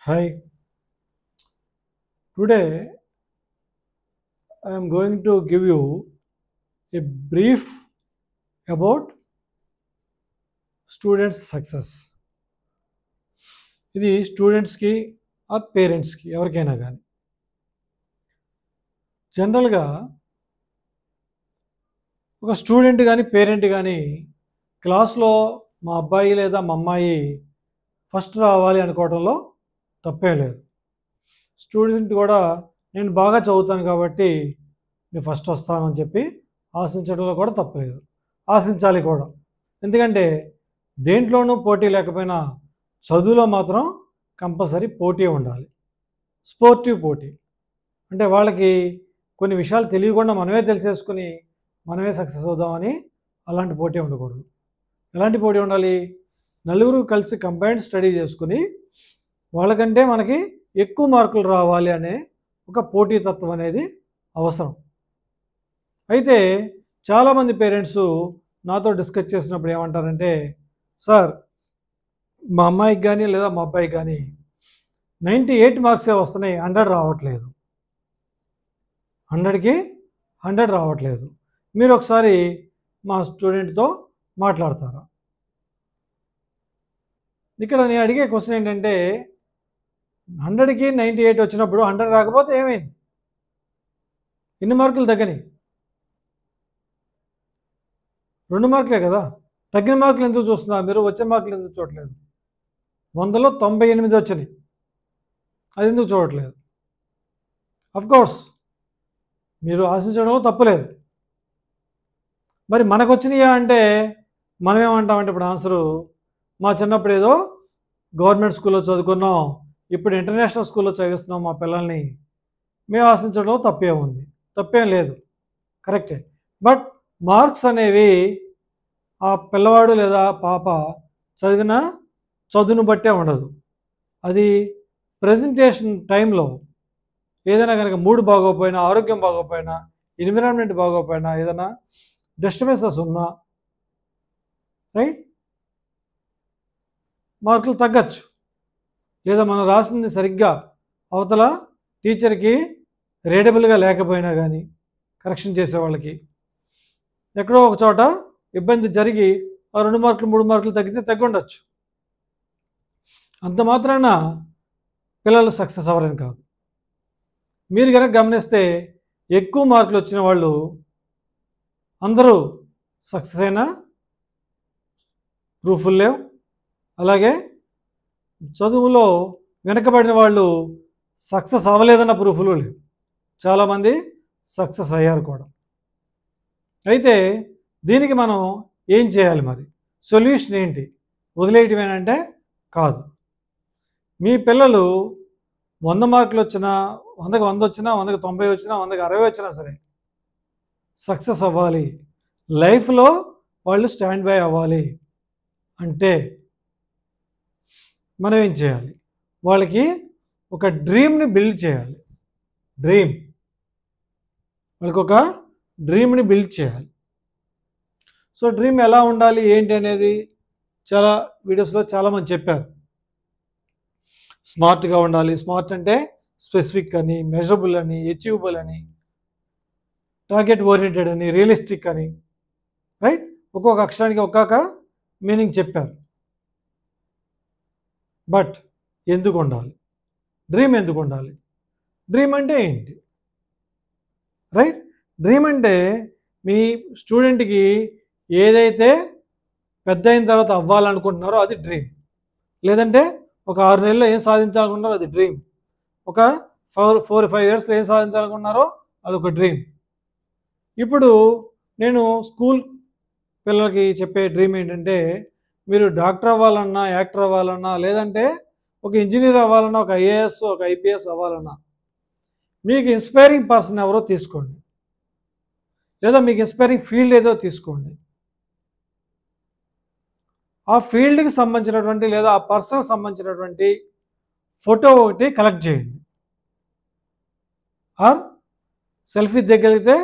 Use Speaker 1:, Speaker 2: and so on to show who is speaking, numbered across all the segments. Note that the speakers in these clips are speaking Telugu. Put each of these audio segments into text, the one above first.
Speaker 1: Hi, today I am going to give you a brief about students' success. ఇది స్టూడెంట్స్కి ఆర్ పేరెంట్స్కి ఎవరికైనా కానీ జనరల్గా ఒక స్టూడెంట్ కానీ పేరెంట్ కానీ క్లాస్లో మా అబ్బాయి లేదా మా అమ్మాయి ఫస్ట్ రావాలి అనుకోవడంలో తప్పేం లేదు. స్టూడెంట్ కూడా నేను బాగా చదువుతాను కాబట్టి నేను ఫస్ట్ వస్తాను అని చెప్పి ఆశించడంలో కూడా తప్పలేదు. ఆశించాలి కూడా. ఎందుకంటే దేంట్లోనూ పోటీ లేకపోయినా చదువులో మాత్రం కంపల్సరీ పోటీ ఉండాలి. స్పోర్టివ్ పోటీ అంటే వాళ్ళకి కొన్ని విషయాలు తెలియకుండా మనమే తెలిసేసుకుని మనమే సక్సెస్ అవుదామని అలాంటి పోటీ ఉండకూడదు. ఎలాంటి పోటీ ఉండాలి? నలుగురు కలిసి కంబైన్డ్ స్టడీ చేసుకుని వాళ్ళకంటే మనకి ఎక్కువ మార్కులు రావాలి అనే ఒక పోటీతత్వం అనేది అవసరం. అయితే చాలామంది పేరెంట్స్ నాతో డిస్కస్ చేసినప్పుడు ఏమంటారంటే, సార్ మా అమ్మాయికి కానీ లేదా మా అబ్బాయికి కానీ 98 మార్క్సే వస్తున్నాయి, 100 రావట్లేదు, 100కి 100 రావట్లేదు, మీరు ఒకసారి మా స్టూడెంట్తో మాట్లాడతారా? ఇక్కడ నేను అడిగే క్వశ్చన్ ఏంటంటే 100కి 98 వచ్చినప్పుడు 100 రాకపోతే ఏమైంది? ఎన్ని మార్కులు తగ్గని? 2 మార్కులే కదా. తగ్గిన మార్కులు ఎందుకు చూస్తున్నారు మీరు? వచ్చే మార్కులు ఎందుకు చూడట్లేదు? 100లో 98 వచ్చినాయి, అది ఎందుకు చూడట్లేదు? అఫ్కోర్స్ మీరు ఆశించడంలో తప్పులేదు. మరి మనకు వచ్చినాయా అంటే మనం ఏమంటామంటే ఇప్పుడు ఆన్సరు, మా చిన్నప్పుడు ఏదో గవర్నమెంట్ స్కూల్లో చదువుకున్నాం, ఇప్పుడు ఇంటర్నేషనల్ స్కూల్లో చదివిస్తున్నాం మా పిల్లల్ని, మేము ఆశించడంలో తప్పేం ఉంది? తప్పేం లేదు, కరెక్టే. బట్ మార్క్స్ అనేవి ఆ పిల్లవాడు లేదా పాప చదివిన చదువును బట్టే ఉండదు. అది ప్రజెంటేషన్ టైంలో ఏదైనా కనుక మూడ్ బాగోకపోయినా, ఆరోగ్యం బాగోకపోయినా, ఎన్విరాన్మెంట్ బాగోకపోయినా, ఏదైనా డిస్టర్బెన్సెస్ ఉన్నా రైట్ మార్కులు తగ్గచ్చు. లేదా మనం రాసింది సరిగ్గా అవతల టీచర్కి రీడబుల్గా లేకపోయినా కానీ కరెక్షన్ చేసేవాళ్ళకి ఎక్కడో ఒక చోట ఇబ్బంది జరిగి ఆ 2 మార్కులు 3 మార్కులు తగ్గితే తగ్గుండొచ్చు. అంత మాత్రాన పిల్లలు సక్సెస్ అవ్వరని కాదు. మీరు కనుక గమనిస్తే ఎక్కువ మార్కులు వచ్చిన వాళ్ళు అందరూ సక్సెస్ అయినా ప్రూఫ్లు లేవు. అలాగే చదువులో వెనకబడిన వాళ్ళు సక్సెస్ అవ్వలేదన్న ప్రూఫ్లు లేవు. చాలామంది సక్సెస్ అయ్యారు కూడా. అయితే దీనికి మనం ఏం చేయాలి? మరి సొల్యూషన్ ఏంటి? వదిలేయటమేనంటే కాదు. మీ పిల్లలు 100 మార్కులు వచ్చినా, 100కి 100 వచ్చినా, 100కి 90 వచ్చినా, 100కి 60 వచ్చినా సరే సక్సెస్ అవ్వాలి, లైఫ్లో వాళ్ళు స్టాండ్ బై అవ్వాలి అంటే మనం ఏం చేయాలి? వాళ్ళకి ఒక డ్రీమ్ని బిల్డ్ చేయాలి. వాళ్ళకి ఒక డ్రీమ్ని బిల్డ్ చేయాలి. సో డ్రీమ్ ఎలా ఉండాలి ఏంటి అనేది చాలా వీడియోస్లో చాలామంది చెప్పారు. స్మార్ట్గా ఉండాలి. స్మార్ట్ అంటే స్పెసిఫిక్ అని, మెజరబుల్ అని, అచీవబుల్ అని, టార్గెట్ ఓరియంటెడ్ అని, రియలిస్టిక్ అని, రైట్ ఒక్కొక్క అక్షరానికి ఒక్కొక్క మీనింగ్ చెప్పారు. బట్ ఎందుకు ఉండాలి? డ్రీమ్ ఎందుకు ఉండాలి? డ్రీమ్ అంటే ఏంటి? రైట్ డ్రీమ్ అంటే మీ స్టూడెంట్కి ఏదైతే పెద్ద అయిన తర్వాత అవ్వాలనుకుంటున్నారో అది డ్రీమ్. లేదంటే ఒక 6 నెలల్లో ఏం సాధించాలనుకుంటున్నారో అది డ్రీమ్. ఒక 4-5 ఇయర్స్లో ఏం సాధించాలనుకుంటున్నారో అదొక డ్రీమ్. ఇప్పుడు నేను స్కూల్ పిల్లలకి చెప్పే డ్రీమ్ ఏంటంటే, మీరు డాక్టర్ అవ్వాలన్నా, యాక్టర్ అవ్వాలన్నా, లేదంటే ఒక ఇంజనీర్ అవ్వాలన్నా, ఒక ఐఏఎస్, ఒక ఐపీఎస్ అవ్వాలన్నా మీకు ఇన్స్పైరింగ్ పర్సన్ ఎవరో తీసుకోండి, లేదా మీకు ఇన్స్పైరింగ్ ఫీల్డ్ ఏదో తీసుకోండి. ఆ ఫీల్డ్కి సంబంధించినటువంటి లేదా ఆ పర్సన్కి సంబంధించినటువంటి ఫోటో ఒకటి కలెక్ట్ చేయండి. ఆర్ సెల్ఫీ దిగలిగితే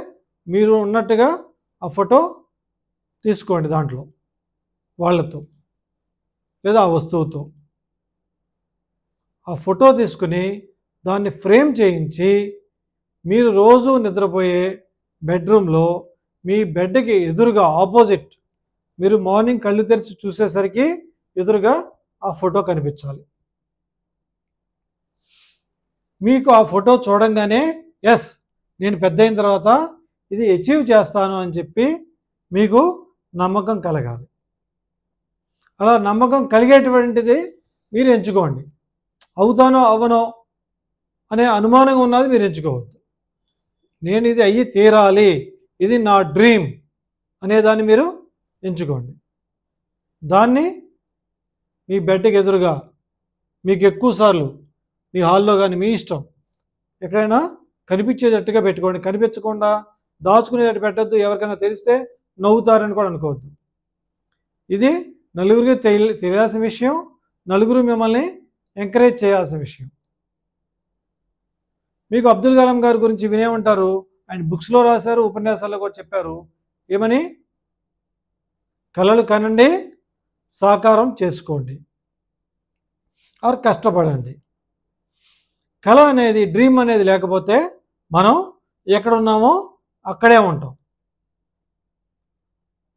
Speaker 1: మీరు ఉన్నట్టుగా ఆ ఫోటో తీసుకోండి దాంట్లో వాళ్ళతో లేదా ఆ వస్తువుతో. ఆ ఫోటో తీసుకుని దాన్ని ఫ్రేమ్ చేయించి మీరు రోజు నిద్రపోయే బెడ్రూమ్లో మీ బెడ్కి ఎదురుగా ఆపోజిట్ మీరు మార్నింగ్ కళ్ళు తెరిచి చూసేసరికి ఎదురుగా ఆ ఫోటో కనిపించాలి. మీకు ఆ ఫోటో చూడంగానే ఎస్ నేను పెద్ద అయిన తర్వాత ఇది అచీవ్ చేస్తాను అని చెప్పి మీకు నమ్మకం కలగాలి. అలా నమ్మకం కలిగేటువంటిది మీరు ఎంచుకోండి. అవుతానో అవ్వనో అనే అనుమానంగా ఉన్నది మీరు ఎంచుకోవద్దు. నేను ఇది అయ్యి తీరాలి, ఇది నా డ్రీమ్ అనేదాన్ని మీరు ఎంచుకోండి. దాన్ని మీ బెడ్కి ఎదురుగా మీకు ఎక్కువసార్లు మీ హాల్లో కానీ మీ ఇష్టం ఎక్కడైనా కనిపించేటట్టుగా పెట్టుకోండి. కనిపించకుండా దాచుకునేటట్టు పెట్టద్దు. ఎవరికైనా తెలిస్తే నవ్వుతారని కూడా అనుకోవద్దు. ఇది నలుగురికి తెలియాల్సిన విషయం, నలుగురు మిమ్మల్ని ఎంకరేజ్ చేయాల్సిన విషయం. మీకు అబ్దుల్ కలాం గారి గురించి వినే ఉంటారు. ఆయన బుక్స్లో రాశారు, ఉపన్యాసాల్లో కూడా చెప్పారు. ఏమని? కలలు కనండి, సాకారం చేసుకోండి, ఆర్ కష్టపడండి. కళ అనేది, డ్రీమ్ అనేది లేకపోతే మనం ఎక్కడున్నామో అక్కడే ఉంటాం.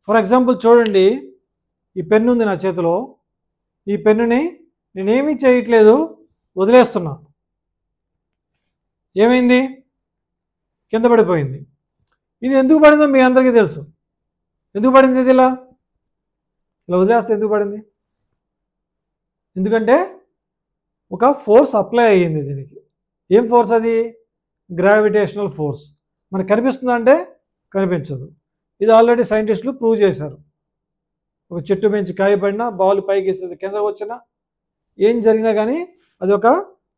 Speaker 1: ఫర్ ఎగ్జాంపుల్ చూడండి, ఈ పెన్ను ఉంది నా చేతిలో. ఈ పెన్నుని నేనేమీ చేయట్లేదు, వదిలేస్తున్నా. ఏమైంది? కింద పడిపోయింది. ఇది ఎందుకు పడిందో మీ అందరికీ తెలుసు. ఎందుకు పడింది? ఇది ఇలా వదిలేస్తే ఎందుకు పడింది? ఎందుకంటే ఒక ఫోర్స్ అప్లై అయ్యింది దీనికి. ఏం ఫోర్స్ అది? Gravitational force. మనకు కనిపిస్తుందా అంటే కనిపించదు. ఇది ఆల్రెడీ సైంటిస్టులు ప్రూవ్ చేశారు. ఒక చెట్టు మించి కాయ పడినా, బాల్ పైకి వేసేది కింద వచ్చినా, ఏం జరిగినా కానీ అది ఒక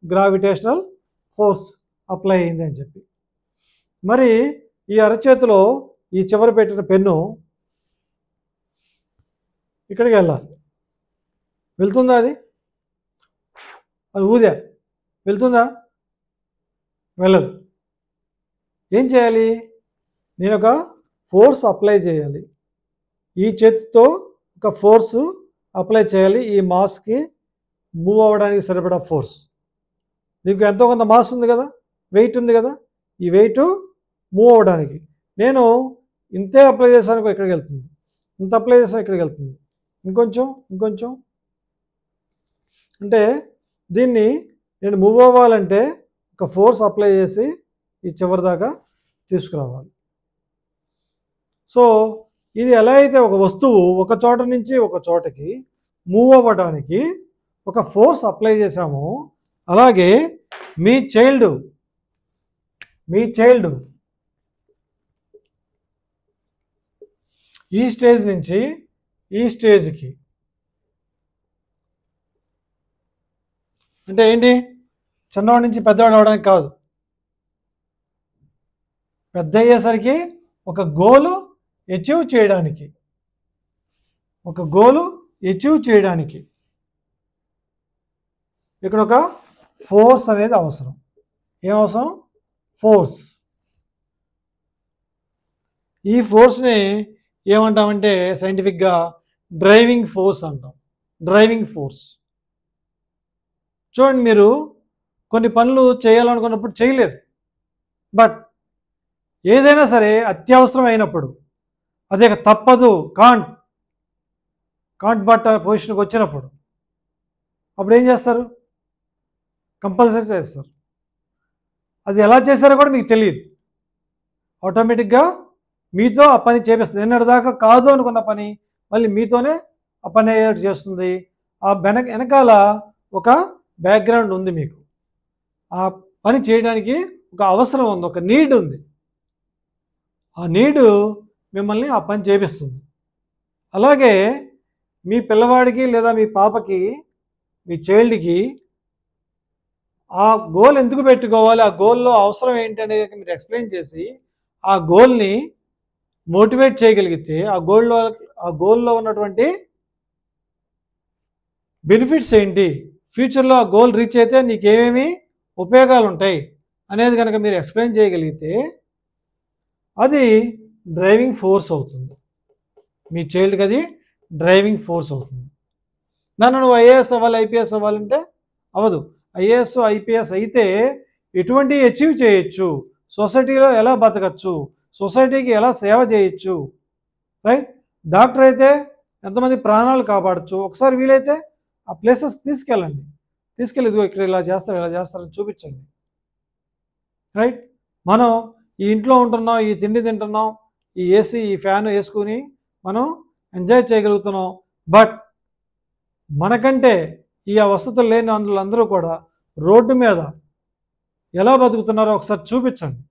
Speaker 1: గ్రావిటేషనల్ ఫోర్స్ అప్లై అయింది అని చెప్పి. మరి ఈ అరచేతిలో ఈ చివర పెట్టిన పెన్ను ఇక్కడికి వెళ్ళాలి. వెళ్తుందా? అది ఊదా వెళ్తుందా? వెళ్ళదు. ఏం చేయాలి? నేను ఒక ఫోర్స్ అప్లై చేయాలి. ఈ చేతితో ఒక ఫోర్సు అప్లై చేయాలి. ఈ మాస్కి మూవ్ అవ్వడానికి సరిపడా ఫోర్స్. నీకు ఎంతో కొంత మాస్ ఉంది కదా, వెయిట్ ఉంది కదా. ఈ వెయిట్ మూవ్ అవ్వడానికి నేను ఇంతే అప్లై చేశాను, ఇక్కడికి వెళ్తుంది. ఇంత అప్లై చేశాను, ఇక్కడికి వెళ్తుంది. ఇంకొంచెం అంటే దీన్ని నేను మూవ్ అవ్వాలంటే ఒక ఫోర్స్ అప్లై చేసి ఈ చివరి దాకా తీసుకురావాలి. సో ఇది ఎలా అయితే ఒక వస్తువు ఒక చోట నుంచి ఒక చోటకి మూవ్ అవ్వడానికి ఒక ఫోర్స్ అప్లై చేశామో, అలాగే మీ చైల్డ్ ఈ స్టేజ్ నుంచి ఈ స్టేజ్కి అంటే ఏంటి? చిన్నవాడి నుంచి పెద్దవాడు అవడానికి కాదు. పెద్ద అయ్యేసరికి ఒక గోలు అచీవ్ చేయడానికి ఇక్కడ ఒక ఫోర్స్ అనేది అవసరం. ఏం అవసరం? ఫోర్స్. ఈ ఫోర్స్ని ఏమంటామంటే సైంటిఫిక్గా డ్రైవింగ్ ఫోర్స్ అంటాం. Driving force. చూడండి, మీరు కొన్ని పనులు చేయాలనుకున్నప్పుడు చేయలేరు. బట్ ఏదైనా సరే అత్యవసరం అయినప్పుడు, అదే తప్పదు, కాంట్ బట్ట పొజిషన్కి వచ్చినప్పుడు అప్పుడు ఏం చేస్తారు? కంపల్సరీ చేస్తారు. అది ఎలా చేస్తారో కూడా మీకు తెలియదు. ఆటోమేటిక్గా మీతో ఆ పని చేపిస్తుంది. నిన్నటిదాకా కాదు అనుకున్న పని మళ్ళీ మీతోనే ఆ పని అయ్యేట్టు చేస్తుంది. ఆ వెనకాల ఒక బ్యాక్గ్రౌండ్ ఉంది. మీకు ఆ పని చేయడానికి ఒక అవసరం ఉంది, ఒక నీడ్ ఉంది. ఆ నీడు మిమ్మల్ని ఆ పని చేపిస్తుంది. అలాగే మీ పిల్లవాడికి లేదా మీ పాపకి, మీ చైల్డ్కి ఆ గోల్ ఎందుకు పెట్టుకోవాలి, ఆ గోల్లో అవసరం ఏంటి అనేది మీరు ఎక్స్ప్లెయిన్ చేసి ఆ గోల్ని మోటివేట్ చేయగలిగితే, ఆ గోల్లో ఉన్నటువంటి బెనిఫిట్స్ ఏంటి, ఫ్యూచర్లో ఆ గోల్ రీచ్ అయితే నీకేమేమి ఉపయోగాలు ఉంటాయి అనేది కనుక మీరు ఎక్స్ప్లెయిన్ చేయగలిగితే అది డ్రైవింగ్ ఫోర్స్ అవుతుంది. మీ చైల్డ్కి అది డ్రైవింగ్ ఫోర్స్ అవుతుంది. నన్ను నువ్వు ఐఏఎస్ అవ్వాలి, ఐపీఎస్ అవ్వాలంటే అవ్వదు. ఐఏఎస్ ఐపీఎస్ అయితే ఎటువంటి అచీవ్ చేయొచ్చు, సొసైటీలో ఎలా బతకచ్చు, సొసైటీకి ఎలా సేవ చేయొచ్చు, రైట్? డాక్టర్ అయితే ఎంతమంది ప్రాణాలు కాపాడచ్చు. ఒకసారి వీలైతే ఆ ప్లేసెస్ తీసుకెళ్ళండి, తీసుకెళ్ళి ఇదిగో ఇక్కడ ఇలా చేస్తారని చూపించండి, రైట్? మనం ఈ ఇంట్లో ఉంటున్నాం, ఈ తిండి తింటున్నాం, ఈ ఏసీ ఈ ఫ్యాన్ వేసుకుని మనం ఎంజాయ్ చేయగలుగుతున్నాం. బట్ మనకంటే ఈ వసతులు లేని అందరూ కూడా రోడ్డు మీద ఎలా బతుకుతున్నారో ఒకసారి చూపించండి.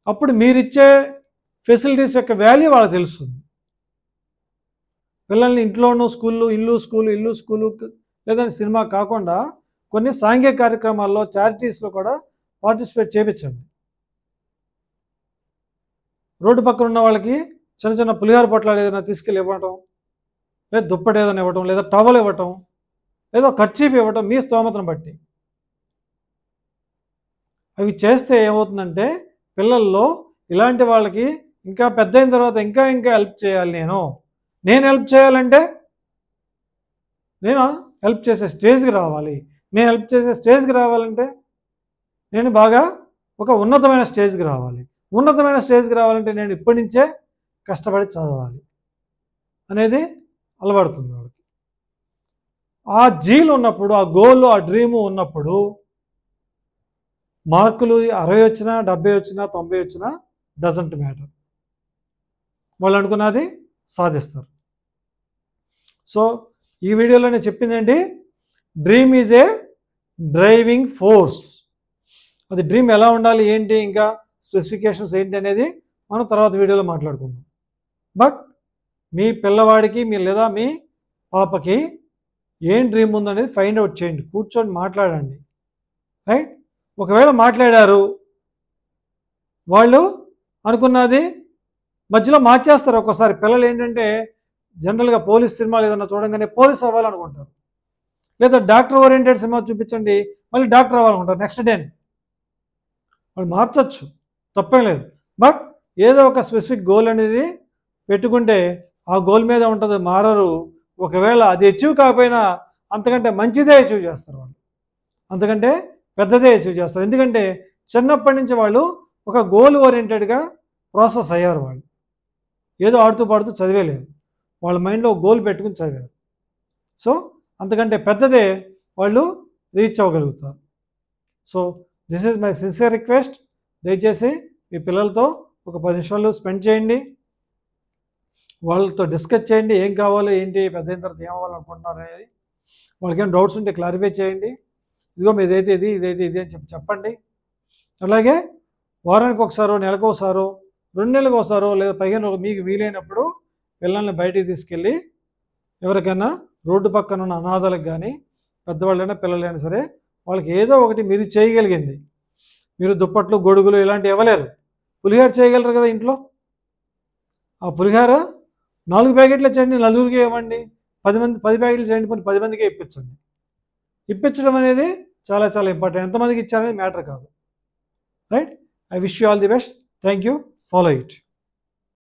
Speaker 1: అప్పుడు మీరిచ్చే ఫెసిలిటీస్ యొక్క వాల్యూ వాళ్ళకి తెలుస్తుంది. పిల్లల్ని ఇంట్లోనూ ఇల్లు స్కూలు లేదంటే సినిమా కాకుండా కొన్ని సాంఘిక కార్యక్రమాల్లో చారిటీస్లో కూడా పార్టిసిపేట్ చేయించండి. రోడ్డు పక్కన ఉన్న వాళ్ళకి చిన్న చిన్న పులిహార పొట్లాలు ఏదైనా తీసుకెళ్ళి ఇవ్వటం, లేదా దుప్పటి ఏదైనా ఇవ్వటం, లేదా టవల్ ఇవ్వటం, లేదా కర్చీఫ్ ఇవ్వటం మీ స్తోమతను బట్టి. అవి చేస్తే ఏమవుతుందంటే పిల్లల్లో ఇలాంటి వాళ్ళకి ఇంకా పెద్ద అయిన తర్వాత ఇంకా హెల్ప్ చేయాలి, నేను హెల్ప్ చేయాలంటే నేను హెల్ప్ చేసే స్టేజ్కి రావాలి. నేను హెల్ప్ చేసే స్టేజ్కి రావాలంటే నేను బాగా ఒక ఉన్నతమైన స్టేజ్కి రావాలి. ఉన్నతమైన స్టేజ్కి రావాలంటే నేను ఇప్పటి నుంచే కష్టపడి చదవాలి అనేది అలవడుతుంది వాళ్ళకి. ఆ జీల్ ఉన్నప్పుడు, ఆ గోల్, ఆ డ్రీము ఉన్నప్పుడు మార్కులు 60 వచ్చినా 70 వచ్చినా 90 వచ్చినా డజంట్ మ్యాటర్, వాళ్ళు అనుకున్నది సాధిస్తారు. సో ఈ వీడియోలో నేను చెప్పింది ఏంటి, dream is a driving force. అది డ్రీమ్ ఎలా ఉండాలి ఏంటి, ఇంకా స్పెసిఫికేషన్స్ ఏంటి అనేది మనం తర్వాత వీడియోలో మాట్లాడుకుందాం. బట్ మీ పిల్లవాడికి లేదా మీ పాపకి ఏం డ్రీమ్ ఉందనేది ఫైండ్ అవుట్ చేయండి, కూర్చొని మాట్లాడండి, రైట్? ఒకవేళ మాట్లాడారు, వాళ్ళు అనుకున్నది మధ్యలో మార్చేస్తారు. ఒక్కోసారి పిల్లలు ఏంటంటే జనరల్గా పోలీస్ సినిమాలు ఏదైనా చూడంగానే పోలీస్ అవ్వాలనుకుంటారు, లేదా డాక్టర్ ఓరియంటెడ్ సినిమా చూపించండి మళ్ళీ డాక్టర్ అవ్వాలనుకుంటారు నెక్స్ట్ డేని. వాళ్ళు మార్చచ్చు, తప్పేం లేదు. బట్ ఏదో ఒక స్పెసిఫిక్ గోల్ అనేది పెట్టుకుంటే ఆ గోల్ మీద ఉంటుంది, మారరు. ఒకవేళ అది అచీవ్ కాకపోయినా అంతకంటే మంచిదే అచీవ్ చేస్తారు వాళ్ళు, అంతకంటే పెద్దదే అచీవ్ చేస్తారు. ఎందుకంటే చిన్నప్పటి నుంచి వాళ్ళు ఒక గోల్ ఓరియంటెడ్గా ప్రాసెస్ అయ్యారు. వాళ్ళు ఏదో ఆడుతూ పాడుతూ చదివేలేదు, వాళ్ళ మైండ్లో గోల్ పెట్టుకుని చదివారు. సో అంతకంటే పెద్దదే వాళ్ళు రీచ్ అవ్వగలుగుతారు. So this is my sincere request. దయచేసి మీ పిల్లలతో ఒక 10 నిమిషాలు స్పెండ్ చేయండి, వాళ్ళతో డిస్కస్ చేయండి, ఏం కావాలో ఏంటి, పెద్ద అయిన తర్వాత ఏం అవ్వాలనుకుంటున్నారు అనేది. వాళ్ళకి ఏమైనా డౌట్స్ ఉంటే క్లారిఫై చేయండి. ఇదిగో ఇదైతే ఇది అని చెప్పండి. అలాగే వారానికి ఒకసారో, నెలకు ఒకసారో, 2 నెలలకు ఒకసారో, లేదా పైగా మీకు వీలైనప్పుడు పిల్లల్ని బయటికి తీసుకెళ్ళి ఎవరికైనా రోడ్డు పక్కన ఉన్న అనాథాలకు కానీ, పెద్దవాళ్ళైనా పిల్లలైనా సరే, వాళ్ళకి ఏదో ఒకటి మీరు చేయగలిగింది, మీరు దుప్పట్లు గొడుగులు ఇలాంటివి ఇవ్వలేరు, పులిహార చేయగలరు కదా ఇంట్లో. ఆ పులిహార 4 ప్యాకెట్లు చేయండి, నలుగురికి ఇవ్వండి, 10 ప్యాకెట్లు చేయండి, 10 మందికే ఇప్పించండి. ఇప్పించడం అనేది చాలా చాలా ఇంపార్టెంట్. ఎంతమందికి ఇచ్చారనేది మ్యాటర్ కాదు, right? I wish you all the best. Thank you. Follow it.